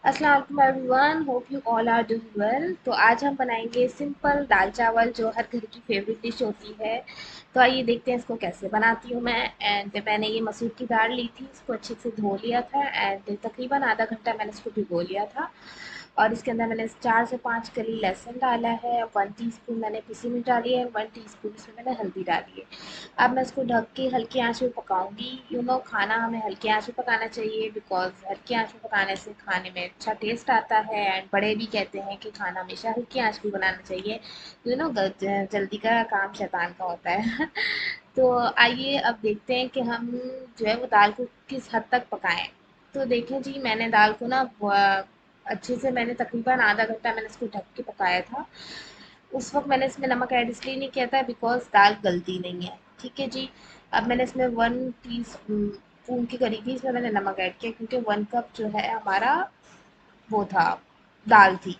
अस्सलाम वालेकुम everyone, hope you all are doing well. तो आज हम बनाएंगे सिंपल दाल चावल जो हर घर की फेवरेट डिश होती है। तो आइए देखते हैं इसको कैसे बनाती हूँ मैं। एंड मैंने ये मसूर की दाल ली थी, इसको अच्छे से धो लिया था एंड तकरीबन आधा घंटा मैंने इसको भिगो लिया था। और इसके अंदर मैंने 4 से 5 कली लहसुन डाला है, 1 टीस्पून मैंने पिसी मिर्च डाली है, 1 टीस्पून इसमें मैंने हल्दी डाली है। अब मैं इसको ढक के हल्की आंच में पकाऊंगी। खाना हमें हल्की आंच में पकाना चाहिए, बिकॉज हल्की आंच में पकाने से खाने में अच्छा टेस्ट आता है। एंड बड़े भी कहते हैं कि खाना हमेशा हल्की आंच में बनाना चाहिए। जल्दी का काम शैतान का होता है। तो आइए अब देखते हैं कि हम जो है वो दाल को किस हद तक पकाएं। तो देखें जी, मैंने दाल को ना अच्छे से मैंने तकरीबन आधा घंटा मैंने इसको ढक के पकाया था। उस वक्त मैंने इसमें नमक ऐड इसलिए नहीं किया था बिकॉज दाल गलती नहीं है। ठीक है जी। अब मैंने इसमें 1 टीस्पून के करीब ही इसमें मैंने नमक ऐड किया, क्योंकि 1 कप जो है हमारा वो था, दाल थी।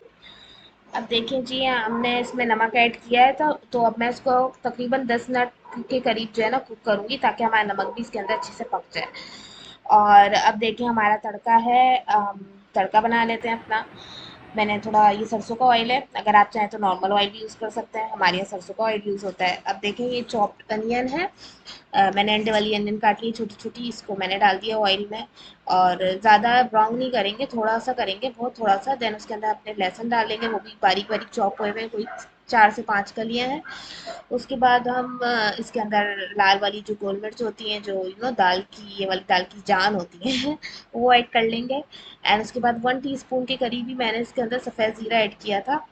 अब देखें जी, हमने इसमें नमक ऐड किया है तो अब मैं इसको तकरीबन 10 मिनट के करीब जो है ना कुक करूँगी, ताकि हमारा नमक भी इसके अंदर अच्छे से पक जाए। और अब देखिए हमारा तड़का है। तड़का बना लेते हैं अपना। मैंने थोड़ा ये सरसों का ऑयल है, अगर आप चाहें तो नॉर्मल ऑयल भी यूज़ कर सकते हैं, हमारे यहाँ सरसों का ऑयल यूज़ होता है। अब देखें ये चॉप्ड अनियन है। मैंने अंडे वाली अनियन काट ली छोटी छोटी, इसको मैंने डाल दिया ऑयल में। और ज़्यादा ब्राउन नहीं करेंगे, थोड़ा सा करेंगे, बहुत थोड़ा सा। देन उसके अंदर अपने लहसुन डालेंगे, वो भी बारीक बारीक चॉप हुए हुए, कोई 4 से 5 कलियाँ हैं। उसके बाद हम इसके अंदर लाल वाली जो गोल मिर्च होती हैं, जो दाल की, ये वाली दाल की जान होती हैं, वो ऐड कर लेंगे। एंड उसके बाद 1 टीस्पून के करीब ही मैंने इसके अंदर सफ़ेद ज़ीरा ऐड किया था,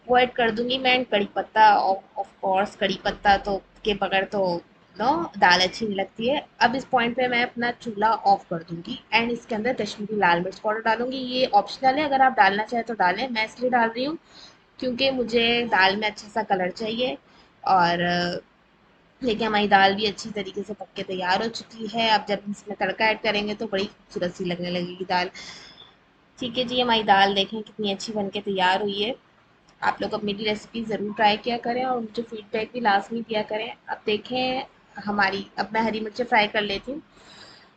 वो ऐड कर दूंगी मैं। कड़ी पत्ता, ऑफ कोर्स कड़ी पत्ता तो के बगैर तो दाल अच्छी नहीं लगती है। अब इस पॉइंट पे मैं अपना चूल्हा ऑफ कर दूंगी एंड इसके अंदर कश्मीरी लाल मिर्च पाउडर डालूंगी। ये ऑप्शनल है, अगर आप डालना चाहें तो डालें, मैं इसलिए डाल रही हूँ क्योंकि मुझे दाल में अच्छा सा कलर चाहिए। और देखिए हमारी दाल भी अच्छी तरीके से पक के तैयार हो चुकी है। अब जब इसमें तड़का ऐड करेंगे तो बड़ी खूबसूरत सी लगने लगेगी दाल। ठीक है जी, हमारी दाल देखें कितनी अच्छी बन के तैयार हुई है। आप लोग अब मेरी रेसिपी ज़रूर ट्राई किया करें और मुझे फीडबैक भी लाजमी दिया करें। अब देखें हमारी, अब मैं हरी मिर्चें फ्राई कर लेती हूँ।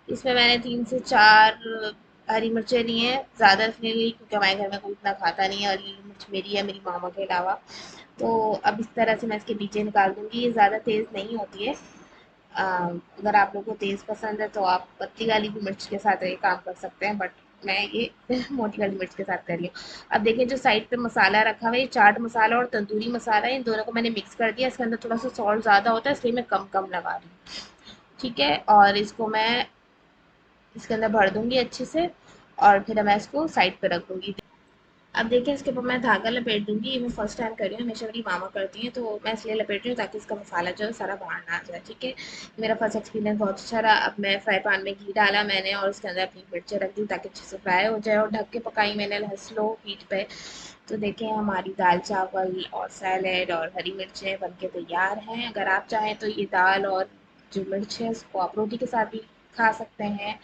इसमें मैंने 3 से 4 हरी मिर्चें ली हैं, ज़्यादा इसलिए ली क्योंकि हमारे घर में कोई इतना खाता नहीं है, और ये मिर्च मेरी है, मेरी मामा के अलावा। तो अब इस तरह से मैं इसके बीजे निकाल दूँगी। ये ज़्यादा तेज़ नहीं होती है। अगर आप लोगों को तेज़ पसंद है तो आप पतली वाली भी मिर्च के साथ ये काम कर सकते हैं, बट मैं ये मोटी वाली मिर्च के साथ कर रही हूँ। अब देखिए जो साइड पे मसाला रखा हुआ है, ये चाट मसाला और तंदूरी मसाला है, इन दोनों को मैंने मिक्स कर दिया। इसके अंदर थोड़ा सा सॉल्ट ज़्यादा होता है, इसलिए मैं कम कम लगा रही हूँ। ठीक है, और इसको मैं इसके अंदर भर दूंगी अच्छे से, और फिर मैं इसको साइड पे रख दूंगी। अब देखिए इसके ऊपर मैं धागा लपेट दूंगी। ये मैं फर्स्ट टाइम कर रही हूँ, हमेशा मेरी मामा करती हैं, तो मैं इसलिए लपेट रही हूँ ताकि इसका मसाला जो है सारा बाहर ना आ जाए। ठीक है, मेरा फर्स्ट एक्सपीरियंस बहुत अच्छा रहा। अब मैं फ्राई पैन में घी डाला मैंने, और उसके अंदर अपनी मिर्चें रख दी ताकि अच्छे से फ्राई हो जाए, और ढक के पकाई मैंने स्लो हीट पे। तो देखें हमारी दाल चावल और सैलेड और हरी मिर्चें बन के तैयार हैं। अगर आप चाहें तो ये दाल और जो मिर्च है उसको आप रोटी के साथ भी खा सकते हैं,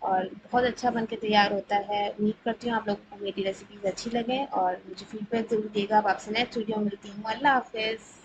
और बहुत अच्छा बन के तैयार होता है। उम्मीद करती हूँ आप लोगों को मेरी रेसिपीज़ अच्छी लगें, और मुझे फीडबैक ज़रूर दिएगा। अब आपसे नेक्स्ट वीडियो में मिलती हूँ। अल्लाह हाफ़िज़।